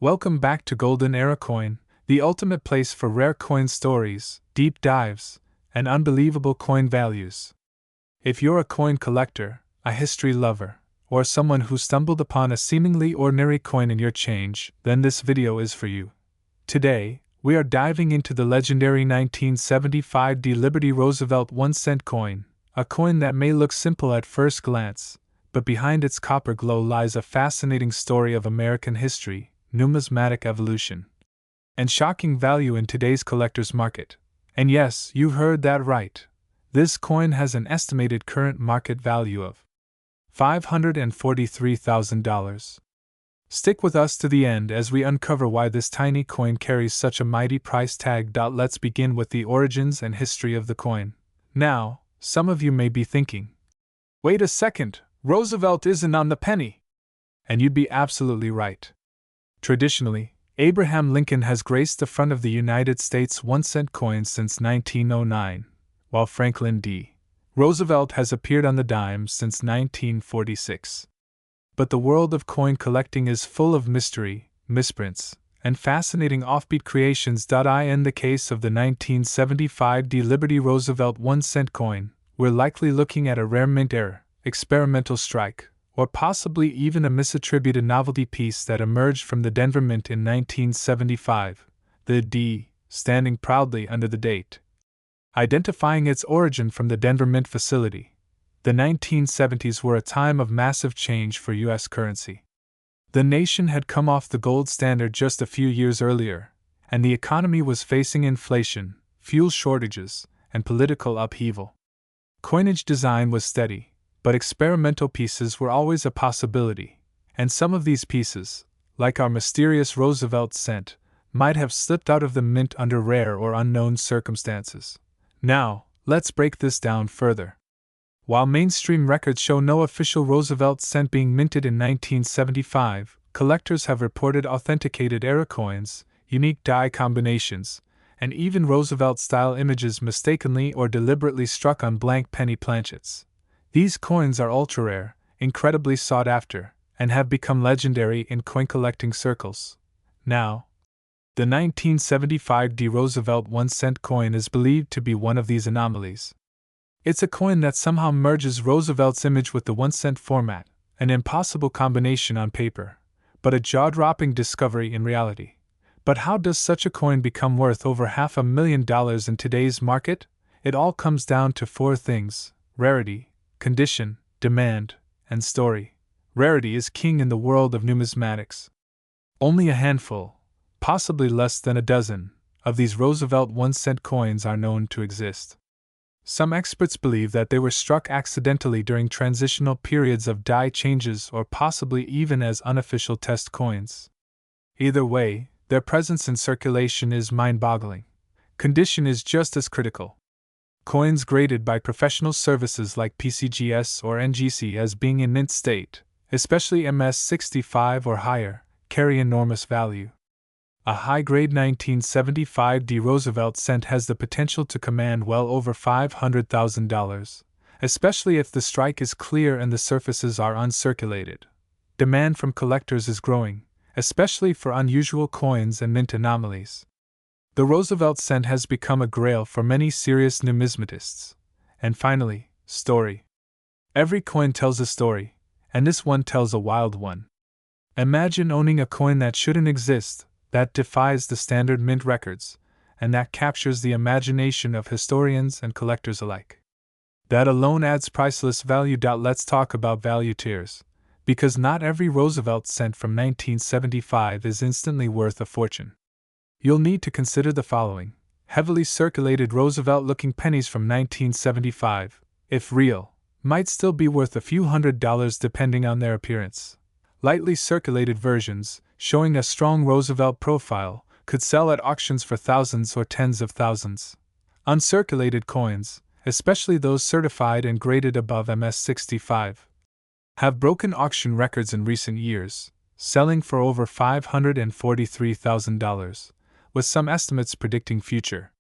Welcome back to Golden Era Coin, the ultimate place for rare coin stories, deep dives, and unbelievable coin values. If you're a coin collector, a history lover, or someone who stumbled upon a seemingly ordinary coin in your change, then this video is for you. Today, we are diving into the legendary 1975 D Liberty Roosevelt 1-cent coin, a coin that may look simple at first glance, but behind its copper glow lies a fascinating story of American history, numismatic evolution, and shocking value in today's collector's market. And yes, you heard that right. This coin has an estimated current market value of $543,000. Stick with us to the end as we uncover why this tiny coin carries such a mighty price tag. Let's begin with the origins and history of the coin. Now, some of you may be thinking, wait a second, Roosevelt isn't on the penny. And you'd be absolutely right. Traditionally, Abraham Lincoln has graced the front of the United States 1-cent coins since 1909, while Franklin D. Roosevelt has appeared on the dime since 1946. But the world of coin collecting is full of mystery, misprints, and fascinating offbeat creations. In the case of the 1975 D Liberty Roosevelt 1-cent coin, we're likely looking at a rare mint error, experimental strike, or possibly even a misattributed novelty piece that emerged from the Denver Mint in 1975, the D standing proudly under the date, identifying its origin from the Denver Mint facility. The 1970s were a time of massive change for U.S. currency. The nation had come off the gold standard just a few years earlier, and the economy was facing inflation, fuel shortages, and political upheaval. Coinage design was steady, but experimental pieces were always a possibility, and some of these pieces, like our mysterious Roosevelt cent, might have slipped out of the mint under rare or unknown circumstances. Now, let's break this down further. While mainstream records show no official Roosevelt cent being minted in 1975, collectors have reported authenticated era coins, unique die combinations, and even Roosevelt-style images mistakenly or deliberately struck on blank penny planchets. These coins are ultra-rare, incredibly sought after, and have become legendary in coin collecting circles. Now, the 1975 D Roosevelt 1-cent coin is believed to be one of these anomalies. It's a coin that somehow merges Roosevelt's image with the 1-cent format, an impossible combination on paper, but a jaw-dropping discovery in reality. But how does such a coin become worth over $500,000 in today's market? It all comes down to four things: rarity, condition, demand, and story. Rarity is king in the world of numismatics. Only a handful, possibly less than a dozen, of these Roosevelt 1-cent coins are known to exist. Some experts believe that they were struck accidentally during transitional periods of die changes or possibly even as unofficial test coins. Either way, their presence in circulation is mind-boggling. Condition is just as critical. Coins graded by professional services like PCGS or NGC as being in mint state, especially MS65 or higher, carry enormous value. A high-grade 1975 D Roosevelt cent has the potential to command well over $500,000, especially if the strike is clear and the surfaces are uncirculated. Demand from collectors is growing, especially for unusual coins and mint anomalies. The Roosevelt cent has become a grail for many serious numismatists. And finally, story. Every coin tells a story, and this one tells a wild one. Imagine owning a coin that shouldn't exist, that defies the standard mint records, and that captures the imagination of historians and collectors alike. That alone adds priceless value. Let's talk about value tiers, because not every Roosevelt cent from 1975 is instantly worth a fortune. You'll need to consider the following: heavily circulated Roosevelt-looking pennies from 1975, if real, might still be worth a few $100s depending on their appearance. Lightly circulated versions, showing a strong Roosevelt profile, could sell at auctions for thousands or tens of thousands. Uncirculated coins, especially those certified and graded above MS65, have broken auction records in recent years, selling for over $543,000. With some estimates predicting future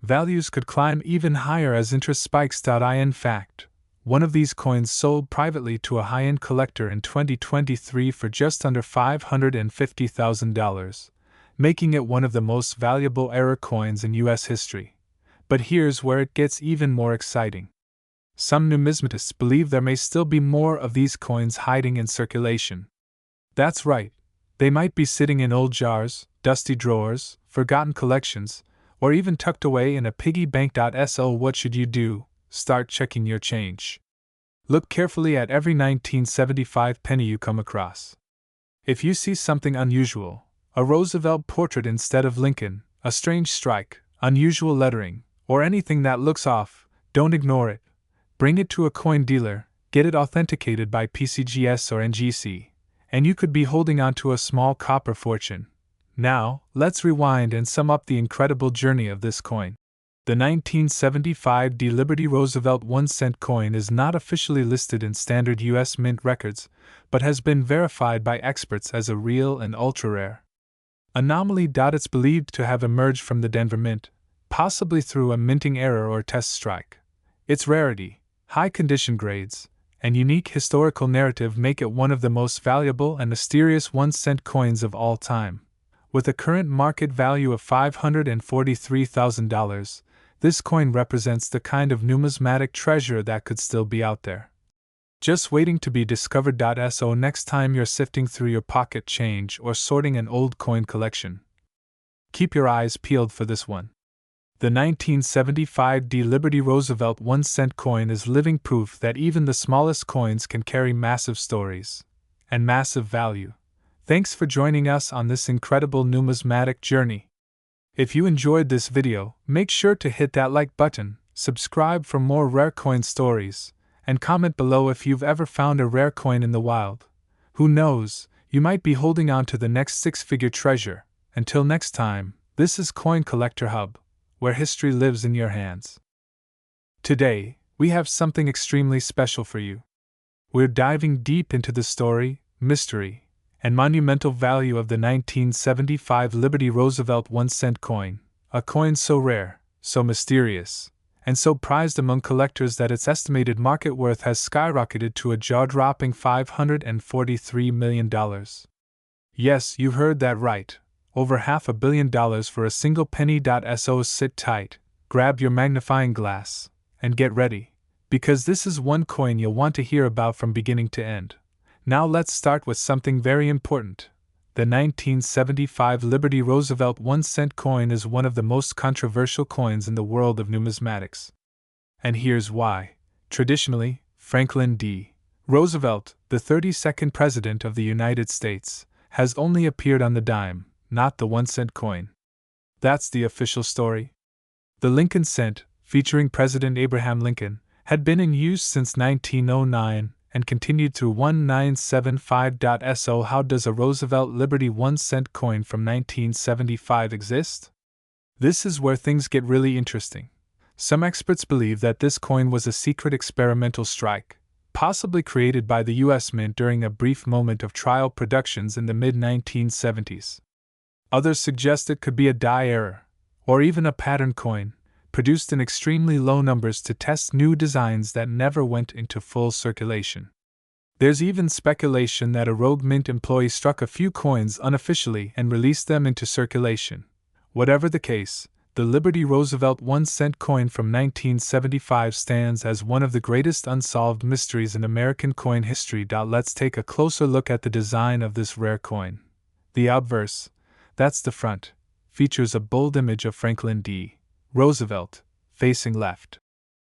values could climb even higher as interest spikes. In fact, one of these coins sold privately to a high-end collector in 2023 for just under $550,000, making it one of the most valuable era coins in U.S. history. But here's where it gets even more exciting. Some numismatists believe there may still be more of these coins hiding in circulation. That's right, they might be sitting in old jars, dusty drawers, forgotten collections, or even tucked away in a piggy bank. So what should you do? Start checking your change. Look carefully at every 1975 penny you come across. If you see something unusual, a Roosevelt portrait instead of Lincoln, a strange strike, unusual lettering, or anything that looks off, don't ignore it. Bring it to a coin dealer, get it authenticated by PCGS or NGC, and you could be holding on to a small copper fortune. Now, let's rewind and sum up the incredible journey of this coin. The 1975 D Liberty Roosevelt 1-cent coin is not officially listed in standard U.S. Mint records, but has been verified by experts as a real and ultra-rare anomaly. It's believed to have emerged from the Denver Mint, possibly through a minting error or test strike. Its rarity, high condition grades, and unique historical narrative make it one of the most valuable and mysterious 1-cent coins of all time. With a current market value of $543,000, this coin represents the kind of numismatic treasure that could still be out there, just waiting to be discovered. So next time you're sifting through your pocket change or sorting an old coin collection, keep your eyes peeled for this one. The 1975 D Liberty Roosevelt 1-cent coin is living proof that even the smallest coins can carry massive stories and massive value. Thanks for joining us on this incredible numismatic journey. If you enjoyed this video, make sure to hit that like button, subscribe for more rare coin stories, and comment below if you've ever found a rare coin in the wild. Who knows, you might be holding on to the next six-figure treasure. Until next time, this is Coin Collector Hub, where history lives in your hands. Today, we have something extremely special for you. We're diving deep into the story, mystery, and monumental value of the 1975 Liberty Roosevelt 1-cent coin, a coin so rare, so mysterious, and so prized among collectors that its estimated market worth has skyrocketed to a jaw-dropping $543 million. Yes, you heard that right, over $500 million for a single penny. So sit tight, grab your magnifying glass, and get ready, because this is one coin you'll want to hear about from beginning to end. Now let's start with something very important. The 1975 Liberty Roosevelt 1-cent coin is one of the most controversial coins in the world of numismatics. And here's why. Traditionally, Franklin D. Roosevelt, the 32nd President of the United States, has only appeared on the dime, not the 1-cent coin. That's the official story. The Lincoln cent, featuring President Abraham Lincoln, had been in use since 1909, and continued through 1975. So how does a Roosevelt Liberty 1-cent coin from 1975 exist? This is where things get really interesting. Some experts believe that this coin was a secret experimental strike, possibly created by the U.S. Mint during a brief moment of trial productions in the mid-1970s. Others suggest it could be a die error, or even a pattern coin, produced in extremely low numbers to test new designs that never went into full circulation. There's even speculation that a rogue mint employee struck a few coins unofficially and released them into circulation. Whatever the case, the Liberty Roosevelt 1-cent coin from 1975 stands as one of the greatest unsolved mysteries in American coin history. Let's take a closer look at the design of this rare coin. The obverse, that's the front, features a bold image of Franklin D. Roosevelt, facing left.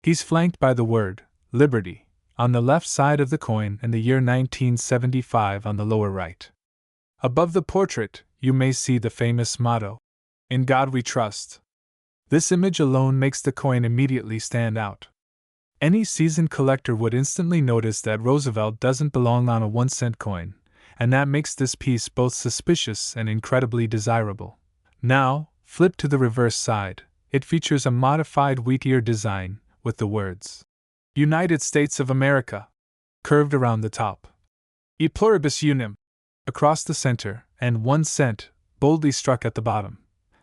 He's flanked by the word, Liberty, on the left side of the coin and the year 1975 on the lower right. Above the portrait, you may see the famous motto, "In God We Trust." This image alone makes the coin immediately stand out. Any seasoned collector would instantly notice that Roosevelt doesn't belong on a 1-cent coin, and that makes this piece both suspicious and incredibly desirable. Now, flip to the reverse side. It features a modified wheat-ear design, with the words, United States of America, curved around the top. E pluribus unum, across the center, and 1 cent, boldly struck at the bottom.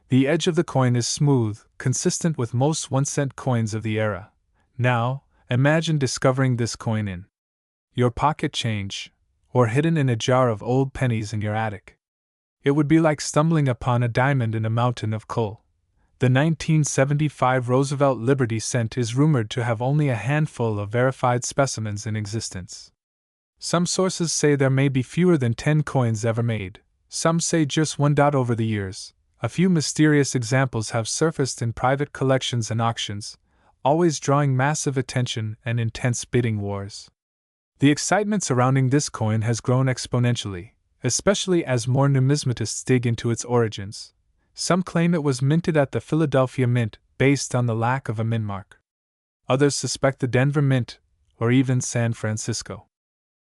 The edge of the coin is smooth, consistent with most 1-cent coins of the era. Now, Imagine discovering this coin in your pocket change, or hidden in a jar of old pennies in your attic. It would be like stumbling upon a diamond in a mountain of coal. The 1975 Roosevelt Liberty Cent is rumored to have only a handful of verified specimens in existence. Some sources say there may be fewer than 10 coins ever made, some say just one. Over the years, a few mysterious examples have surfaced in private collections and auctions, always drawing massive attention and intense bidding wars. The excitement surrounding this coin has grown exponentially, especially as more numismatists dig into its origins. Some claim it was minted at the Philadelphia Mint, based on the lack of a mint mark. Others suspect the Denver Mint, or even San Francisco.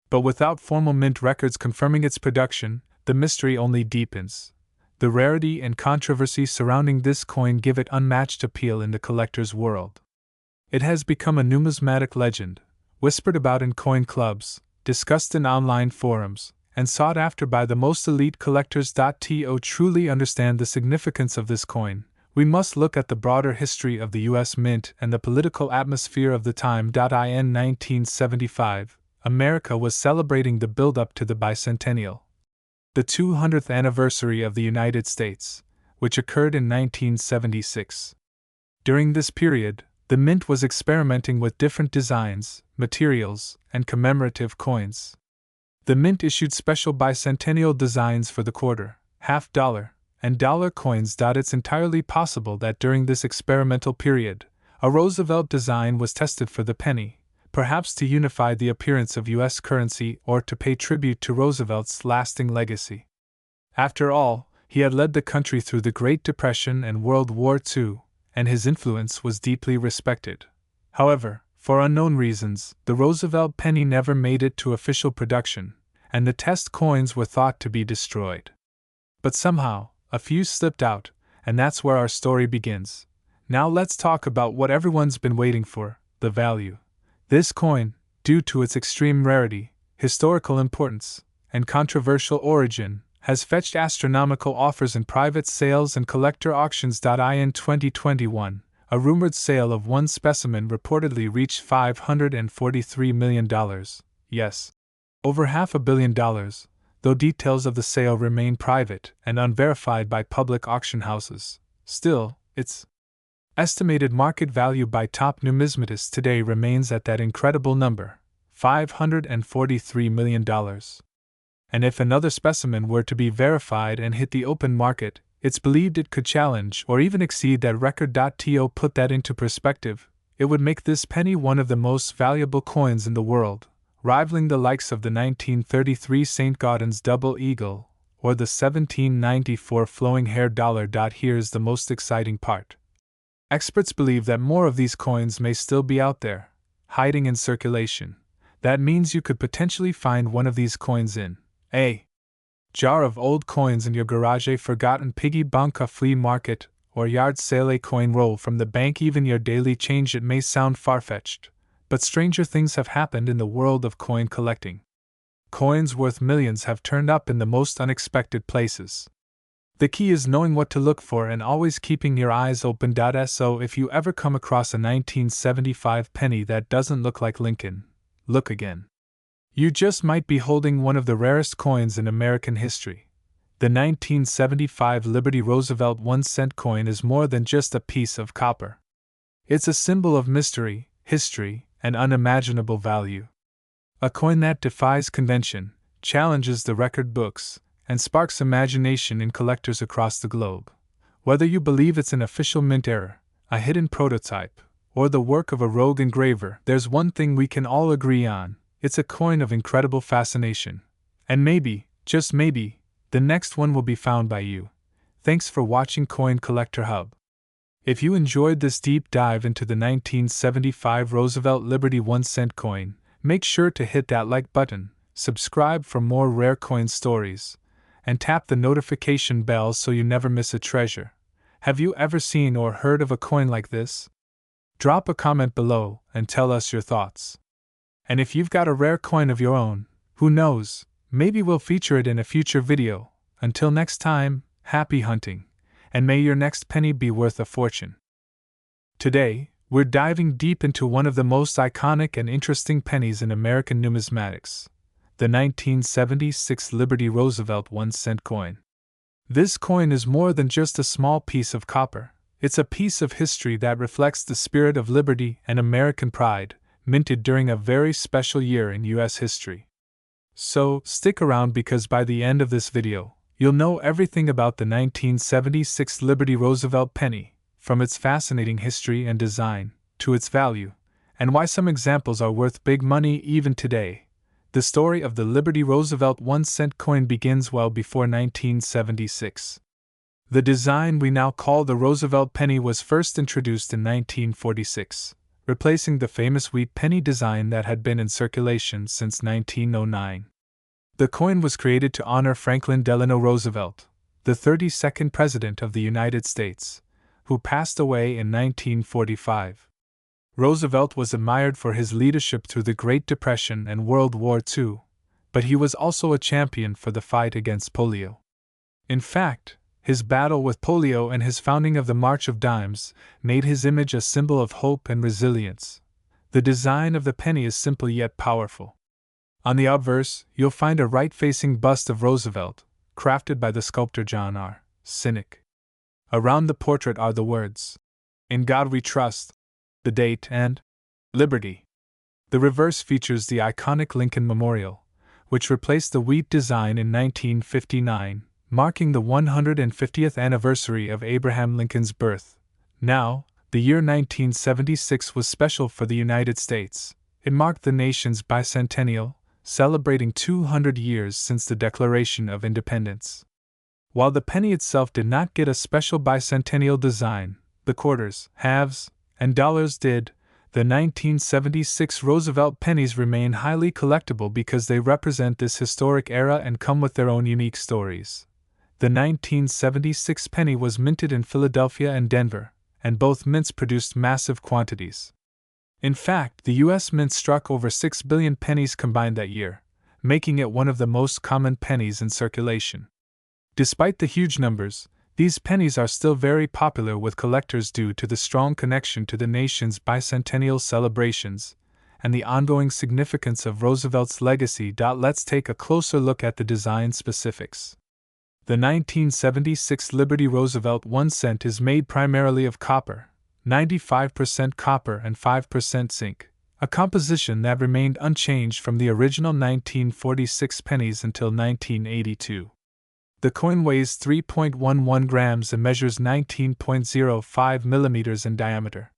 But without formal mint records confirming its production, the mystery only deepens. The rarity and controversy surrounding this coin give it unmatched appeal in the collector's world. It has become a numismatic legend, whispered about in coin clubs, discussed in online forums, and sought after by the most elite collectors. To truly understand the significance of this coin, we must look at the broader history of the U.S. Mint and the political atmosphere of the time. In 1975, America was celebrating the build-up to the bicentennial, the 200th anniversary of the United States, which occurred in 1976. During this period, the Mint was experimenting with different designs, materials, and commemorative coins. The Mint issued special bicentennial designs for the quarter, half dollar, and dollar coins. It's entirely possible that during this experimental period, a Roosevelt design was tested for the penny, perhaps to unify the appearance of U.S. currency or to pay tribute to Roosevelt's lasting legacy. After all, he had led the country through the Great Depression and World War II, and his influence was deeply respected. However, for unknown reasons, the Roosevelt penny never made it to official production, and the test coins were thought to be destroyed. But somehow, a few slipped out, and that's where our story begins. Now let's talk about what everyone's been waiting for, the value. This coin, due to its extreme rarity, historical importance, and controversial origin, has fetched astronomical offers in private sales and collector auctions. In 2021, a rumored sale of one specimen reportedly reached $543 million. Yes, over $500 million, though details of the sale remain private and unverified by public auction houses. Still, its estimated market value by top numismatists today remains at that incredible number, $543 million. And if another specimen were to be verified and hit the open market, it's believed it could challenge or even exceed that record. To put that into perspective, it would make this penny one of the most valuable coins in the world, rivaling the likes of the 1933 St. Gaudens double eagle or the 1794 flowing hair dollar. Here's the most exciting part. Experts believe that more of these coins may still be out there, hiding in circulation. That means you could potentially find one of these coins in a jar of old coins in your garage, a forgotten piggy bank, a flea market, or yard sale, a coin roll from the bank, even your daily change. It may sound far-fetched, but stranger things have happened in the world of coin collecting. Coins worth millions have turned up in the most unexpected places. The key is knowing what to look for and always keeping your eyes open. So if you ever come across a 1975 penny that doesn't look like Lincoln, look again. You just might be holding one of the rarest coins in American history. The 1975 Liberty Roosevelt 1-cent coin is more than just a piece of copper. It's a symbol of mystery, history, and unimaginable value. A coin that defies convention, challenges the record books, and sparks imagination in collectors across the globe. Whether you believe it's an official mint error, a hidden prototype, or the work of a rogue engraver, there's one thing we can all agree on: it's a coin of incredible fascination. And maybe, just maybe, the next one will be found by you. Thanks for watching Coin Collector Hub. If you enjoyed this deep dive into the 1975 Roosevelt Liberty 1-cent coin, make sure to hit that like button, subscribe for more rare coin stories, and tap the notification bell so you never miss a treasure. Have you ever seen or heard of a coin like this? Drop a comment below and tell us your thoughts. And if you've got a rare coin of your own, who knows, maybe we'll feature it in a future video. Until next time, happy hunting, and may your next penny be worth a fortune. Today, We're diving deep into one of the most iconic and interesting pennies in American numismatics, the 1976 Liberty Roosevelt 1-cent coin. This coin is more than just a small piece of copper. It's a piece of history that reflects the spirit of liberty and American pride, minted during a very special year in U.S. history. So, stick around because by the end of this video, you'll know everything about the 1976 Liberty Roosevelt penny, from its fascinating history and design, to its value, and why some examples are worth big money even today. The story of the Liberty Roosevelt 1-cent coin begins well before 1976. The design we now call the Roosevelt penny was first introduced in 1946, replacing the famous wheat penny design that had been in circulation since 1909. The coin was created to honor Franklin Delano Roosevelt, the 32nd President of the United States, who passed away in 1945. Roosevelt was admired for his leadership through the Great Depression and World War II, but he was also a champion for the fight against polio. In fact, his battle with polio and his founding of the March of Dimes made his image a symbol of hope and resilience. The design of the penny is simple yet powerful. On the obverse, you'll find a right-facing bust of Roosevelt, crafted by the sculptor John R. Sinek. Around the portrait are the words, "In God We Trust," the date, and "Liberty." The reverse features the iconic Lincoln Memorial, which replaced the wheat design in 1959, marking the 150th anniversary of Abraham Lincoln's birth. Now, the year 1976 was special for the United States. It marked the nation's bicentennial, celebrating 200 years since the Declaration of Independence. While the penny itself did not get a special bicentennial design, the quarters, halves, and dollars did. The 1976 Roosevelt pennies remain highly collectible because they represent this historic era and come with their own unique stories. The 1976 penny was minted in Philadelphia and Denver, and both mints produced massive quantities. In fact, the U.S. Mint struck over 6 billion pennies combined that year, making it one of the most common pennies in circulation. Despite the huge numbers, these pennies are still very popular with collectors due to the strong connection to the nation's bicentennial celebrations and the ongoing significance of Roosevelt's legacy. Let's take a closer look at the design specifics. The 1976 Liberty Roosevelt 1-cent is made primarily of copper, 95% copper and 5% zinc, a composition that remained unchanged from the original 1946 pennies until 1982. The coin weighs 3.11 grams and measures 19.05 millimeters in diameter.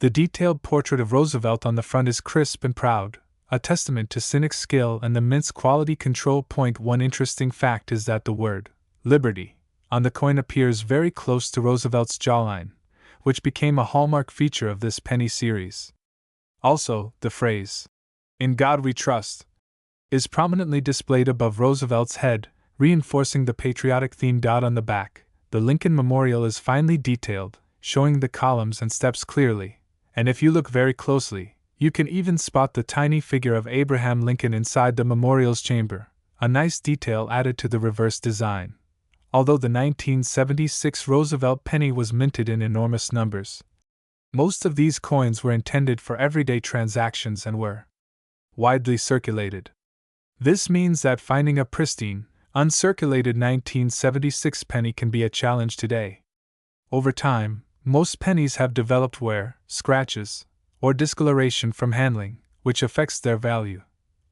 The detailed portrait of Roosevelt on the front is crisp and proud, a testament to Sinek's skill and the mint's quality control. One interesting fact is that the word "Liberty" on the coin appears very close to Roosevelt's jawline, which became a hallmark feature of this penny series. Also, the phrase, "In God We Trust," is prominently displayed above Roosevelt's head, reinforcing the patriotic theme. On the back, the Lincoln Memorial is finely detailed, showing the columns and steps clearly, and if you look very closely, you can even spot the tiny figure of Abraham Lincoln inside the memorial's chamber, a nice detail added to the reverse design. Although the 1976 Roosevelt penny was minted in enormous numbers, most of these coins were intended for everyday transactions and were widely circulated. This means that finding a pristine, uncirculated 1976 penny can be a challenge today. Over time, most pennies have developed wear, scratches, or discoloration from handling, which affects their value.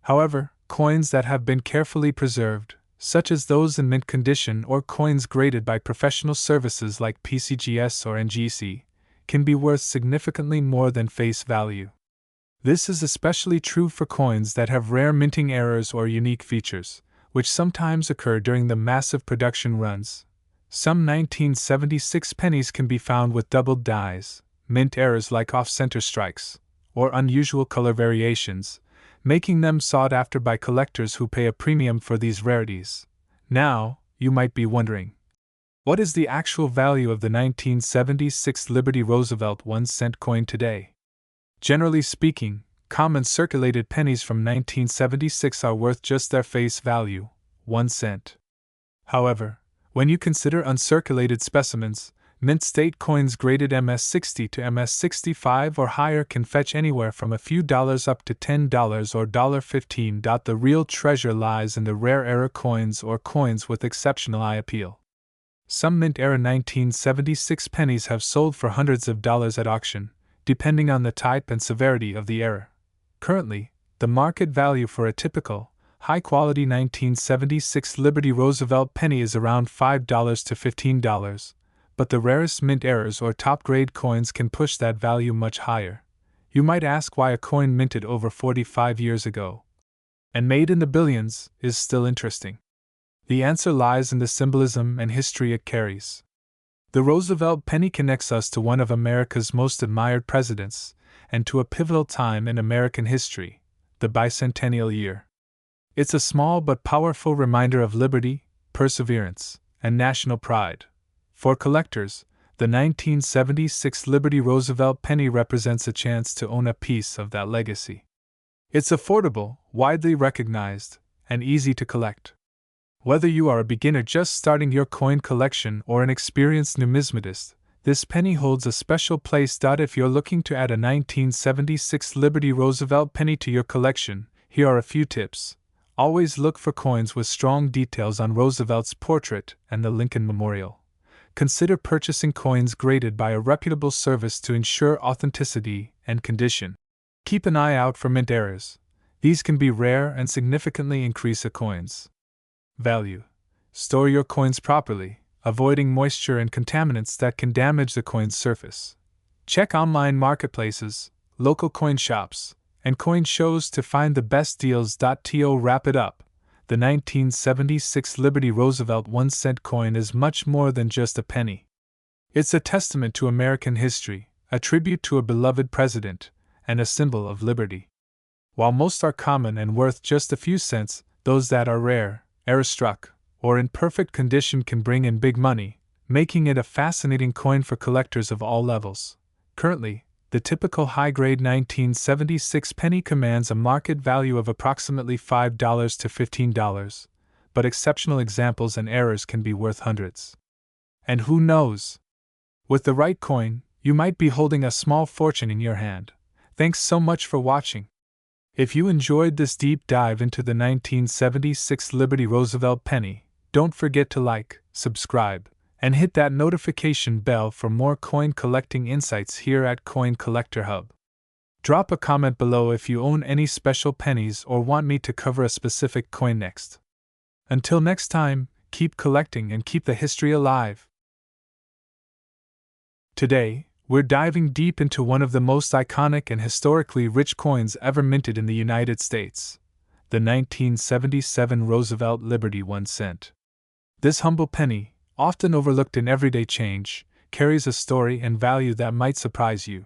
However, coins that have been carefully preserved, such as those in mint condition or coins graded by professional services like PCGS or NGC, can be worth significantly more than face value. This is especially true for coins that have rare minting errors or unique features, which sometimes occur during the massive production runs. Some 1976 pennies can be found with doubled dies, mint errors like off-center strikes, or unusual color variations, making them sought after by collectors who pay a premium for these rarities. Now, you might be wondering, what is the actual value of the 1976 Liberty Roosevelt 1-cent coin today? Generally speaking, common circulated pennies from 1976 are worth just their face value, 1 cent. However, when you consider uncirculated specimens, Mint state coins graded MS-60 to MS-65 or higher can fetch anywhere from a few dollars up to $10 or $15. The real treasure lies in the rare era coins or coins with exceptional eye appeal. Some mint-era 1976 pennies have sold for hundreds of dollars at auction, depending on the type and severity of the error. Currently, the market value for a typical, high-quality 1976 Liberty Roosevelt penny is around $5 to $15, but the rarest mint errors or top-grade coins can push that value much higher. You might ask why a coin minted over 45 years ago and made in the billions is still interesting. The answer lies in the symbolism and history it carries. The Roosevelt penny connects us to one of America's most admired presidents, and to a pivotal time in American history, the bicentennial year. It's a small but powerful reminder of liberty, perseverance, and national pride. For collectors, the 1976 Liberty Roosevelt penny represents a chance to own a piece of that legacy. It's affordable, widely recognized, and easy to collect. Whether you are a beginner just starting your coin collection or an experienced numismatist, this penny holds a special place. If you're looking to add a 1976 Liberty Roosevelt penny to your collection, here are a few tips. Always look for coins with strong details on Roosevelt's portrait and the Lincoln Memorial. Consider purchasing coins graded by a reputable service to ensure authenticity and condition. Keep an eye out for mint errors. These can be rare and significantly increase a coin's value. Store your coins properly, avoiding moisture and contaminants that can damage the coin's surface. Check online marketplaces, local coin shops, and coin shows to find the best deals. To wrap it up, the 1976 Liberty Roosevelt 1-cent coin is much more than just a penny. It's a testament to American history, a tribute to a beloved president, and a symbol of liberty. While most are common and worth just a few cents, those that are rare, error-struck, or in perfect condition can bring in big money, making it a fascinating coin for collectors of all levels. Currently, the typical high-grade 1976 penny commands a market value of approximately $5 to $15, but exceptional examples and errors can be worth hundreds. And who knows? With the right coin, you might be holding a small fortune in your hand. Thanks so much for watching. If you enjoyed this deep dive into the 1976 Liberty Roosevelt penny, don't forget to like, subscribe, and hit that notification bell for more coin collecting insights here at Coin Collector Hub. Drop a comment below if you own any special pennies or want me to cover a specific coin next. Until next time, keep collecting and keep the history alive. Today, we're diving deep into one of the most iconic and historically rich coins ever minted in the United States, the 1977 Roosevelt Liberty 1 cent. This humble penny, often overlooked in everyday change, carries a story and value that might surprise you.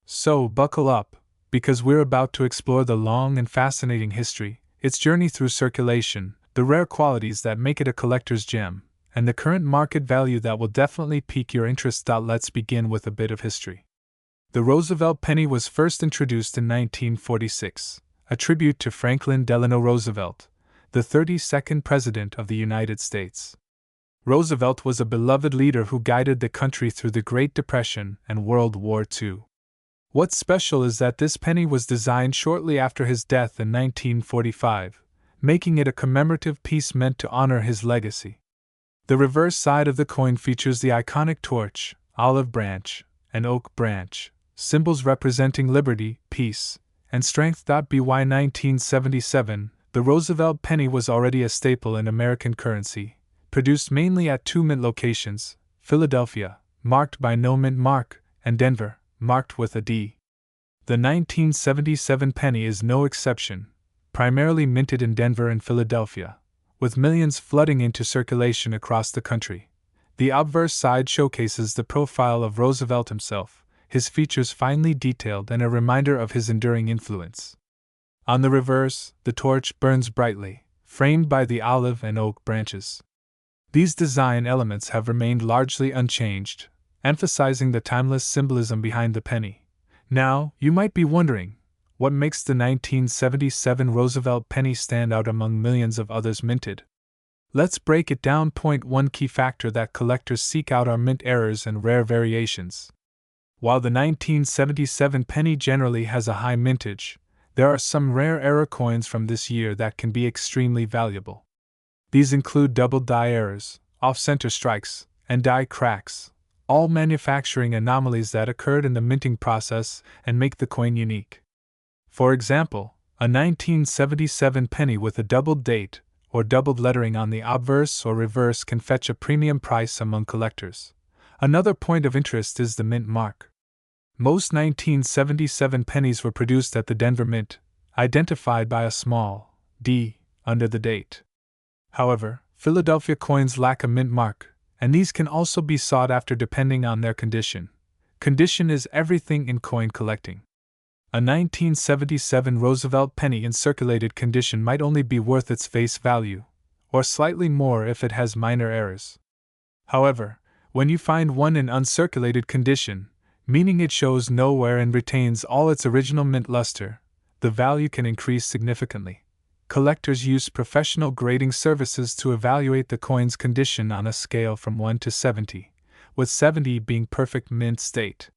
So buckle up, because we're about to explore the long and fascinating history, its journey through circulation, the rare qualities that make it a collector's gem, and the current market value that will definitely pique your interest. Let's begin with a bit of history. The Roosevelt penny was first introduced in 1946, a tribute to Franklin Delano Roosevelt, the 32nd President of the United States. Roosevelt was a beloved leader who guided the country through the Great Depression and World War II. What's special is that this penny was designed shortly after his death in 1945, making it a commemorative piece meant to honor his legacy. The reverse side of the coin features the iconic torch, olive branch, and oak branch, symbols representing liberty, peace, and strength. By 1977, the Roosevelt penny was already a staple in American currency, produced mainly at two mint locations, Philadelphia, marked by no mint mark, and Denver, marked with a D. The 1977 penny is no exception, primarily minted in Denver and Philadelphia, with millions flooding into circulation across the country. The obverse side showcases the profile of Roosevelt himself, his features finely detailed and a reminder of his enduring influence. On the reverse, the torch burns brightly, framed by the olive and oak branches. These design elements have remained largely unchanged, emphasizing the timeless symbolism behind the penny. Now, you might be wondering, what makes the 1977 Roosevelt penny stand out among millions of others minted? Let's break it down. Point 1. Key factor that collectors seek out are mint errors and rare variations. While the 1977 penny generally has a high mintage, there are some rare error coins from this year that can be extremely valuable. These include double die errors, off-center strikes, and die cracks, all manufacturing anomalies that occurred in the minting process and make the coin unique. For example, a 1977 penny with a doubled date or doubled lettering on the obverse or reverse can fetch a premium price among collectors. Another point of interest is the mint mark. Most 1977 pennies were produced at the Denver Mint, identified by a small D under the date. However, Philadelphia coins lack a mint mark, and these can also be sought after depending on their condition. Condition is everything in coin collecting. A 1977 Roosevelt penny in circulated condition might only be worth its face value, or slightly more if it has minor errors. However, when you find one in uncirculated condition, meaning it shows no wear and retains all its original mint luster, the value can increase significantly. Collectors use professional grading services to evaluate the coin's condition on a scale from 1 to 70, with 70 being perfect mint state.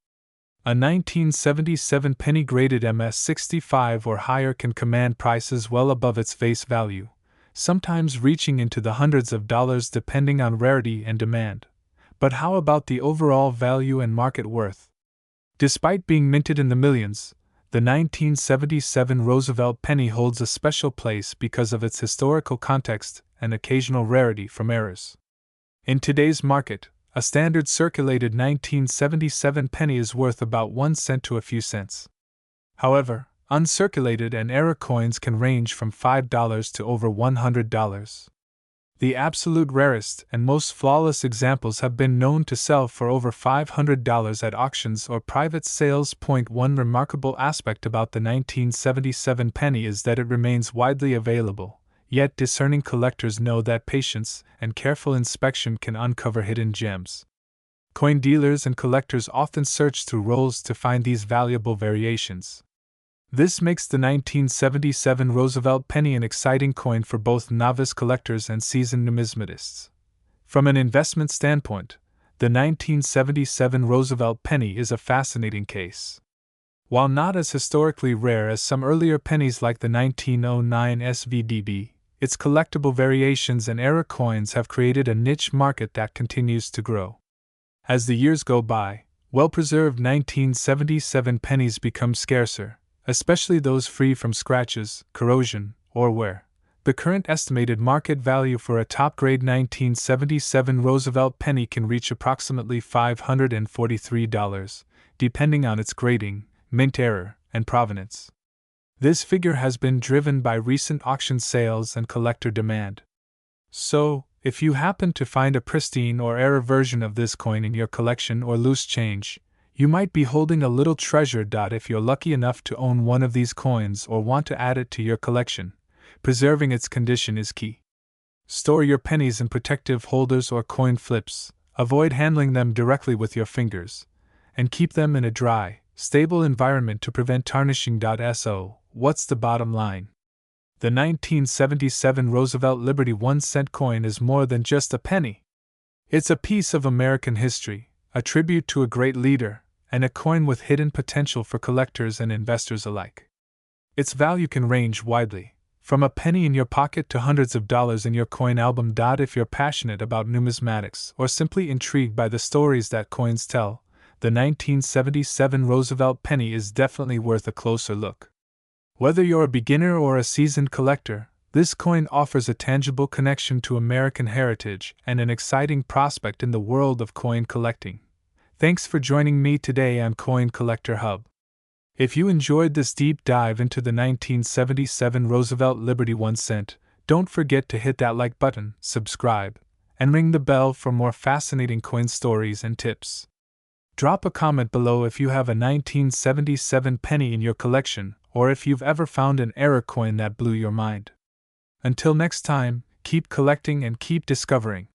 A 1977 penny graded MS-65 or higher can command prices well above its face value, sometimes reaching into the hundreds of dollars depending on rarity and demand. But how about the overall value and market worth? Despite being minted in the millions, the 1977 Roosevelt penny holds a special place because of its historical context and occasional rarity from errors. In today's market, a standard circulated 1977 penny is worth about 1 cent to a few cents. However, uncirculated and error coins can range from $5 to over $100. The absolute rarest and most flawless examples have been known to sell for over $500 at auctions or private sales. Point 1. Remarkable aspect about the 1977 penny is that it remains widely available. Yet discerning collectors know that patience and careful inspection can uncover hidden gems. Coin dealers and collectors often search through rolls to find these valuable variations. This makes the 1977 Roosevelt penny an exciting coin for both novice collectors and seasoned numismatists. From an investment standpoint, the 1977 Roosevelt penny is a fascinating case. While not as historically rare as some earlier pennies like the 1909 SVDB, its collectible variations and error coins have created a niche market that continues to grow. As the years go by, well-preserved 1977 pennies become scarcer, especially those free from scratches, corrosion, or wear. The current estimated market value for a top-grade 1977 Roosevelt penny can reach approximately $543, depending on its grading, mint error, and provenance. This figure has been driven by recent auction sales and collector demand. So, if you happen to find a pristine or error version of this coin in your collection or loose change, you might be holding a little treasure. If you're lucky enough to own one of these coins or want to add it to your collection, preserving its condition is key. Store your pennies in protective holders or coin flips, avoid handling them directly with your fingers, and keep them in a dry, stable environment to prevent tarnishing. So, what's the bottom line? The 1977 Roosevelt Liberty 1-cent coin is more than just a penny. It's a piece of American history, a tribute to a great leader, and a coin with hidden potential for collectors and investors alike. Its value can range widely, from a penny in your pocket to hundreds of dollars in your coin album. If you're passionate about numismatics or simply intrigued by the stories that coins tell, the 1977 Roosevelt penny is definitely worth a closer look. Whether you're a beginner or a seasoned collector, this coin offers a tangible connection to American heritage and an exciting prospect in the world of coin collecting. Thanks for joining me today on Coin Collector Hub. If you enjoyed this deep dive into the 1977 Roosevelt Liberty 1 cent, don't forget to hit that like button, subscribe, and ring the bell for more fascinating coin stories and tips. Drop a comment below if you have a 1977 penny in your collection, or if you've ever found an error coin that blew your mind. Until next time, keep collecting and keep discovering.